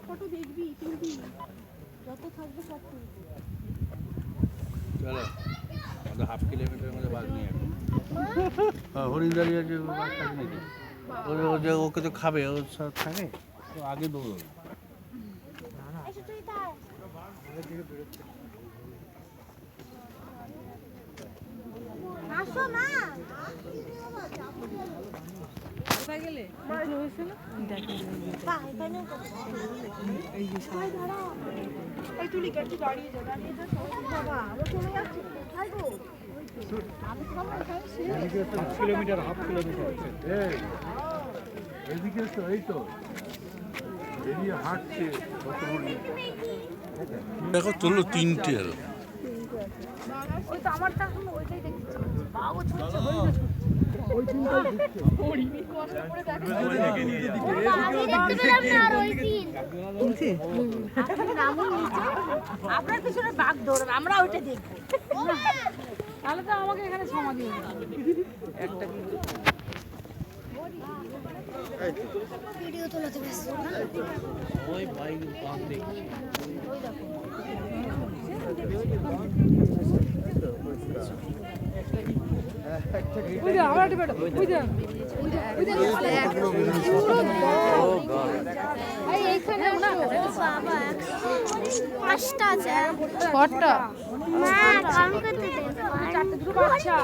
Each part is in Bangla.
ফটো দেখবি তুলবি যত থাকবে সব তুলবি। চলো আমাদের হাফ কিলোমিটারের মধ্যে বাঘ নিয়ে হরিণদারি আছে বাঘ থাকে নাকি ও যে ওকে তো খাবে ও সব থাকে তো আগে দৌড়বে আসো না কোথায় গেলে হয়েছে না এই তুলি একটু দাঁড়িয়ে যা বাবা আমরা চলে যাচ্ছি কোথায় গো এদিকে তো এই তো বেরিয়ে হাঁটছে দেখো তুললো তিনটে আরো ওই তো আমারটা এখন ওইটাই দেখতে বাবু ছুটছে ওই আপনার পিছনে বাঘ দৌড়ান আমরা ওইটা দেখবো তাহলে তো আমাকে এখানে সময় দিয়ে একটা ভিডিও তোলাতে ব্যস্ত না ওই বাইক বাঘ দেখছি ওই যে আবার একটা ওই যে এই এইখানে না বাবা 5টা আছে 6টা না কাম করতে দে চারটে দুটো বাচ্চা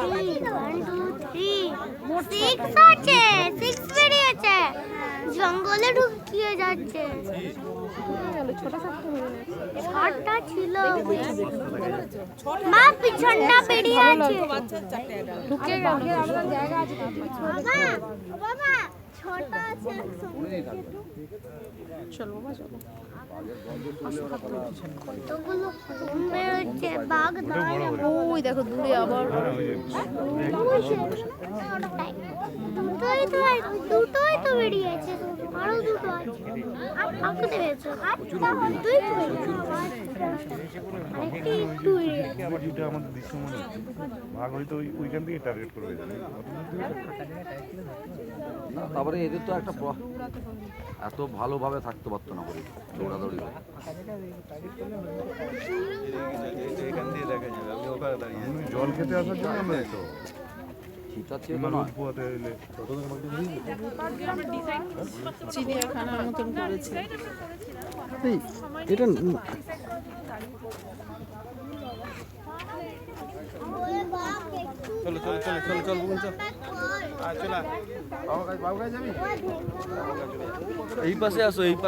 6 আছে 6 বেরিয়েছে জঙ্গলে ঢুকিয়ে যাচ্ছে ছোট থাকতে হবে 6টা ছিল মা পিছনটা বেরিয়ে আছে ঢুকে গেল আলাদা জায়গা আছে বাবা বাবা 6টা আছে চলো বাবা চলো কতগুলো ফোন বেরোচ্ছে বাঘ দাঁড়ায় ওই দেখো দূরে আবার দুটোই তো বেরিয়েছে আরো দুটো আছে আর কাউকে বেরিয়েছে দুটোই তো বেরিয়েছে একটু বেরিয়েছে আমাদের দৃশ্য মনে হচ্ছে ভাগ হয়তো ওইখান থেকে টার্গেট করবে তারপরে এদের তো একটা এত ভালোভাবে থাকতে পারতো না বলে দৌড়াদৌড়ি করে জল খেতে আসার জন্য আমরা তো চিতাচ্ছে পোয়াতে এলে চিড়িয়াখানার মতন করেছে এটা চলো চলো চলো চলো চলো চলো চলো বাবু কাছে যাবি এই পাশে আসো এই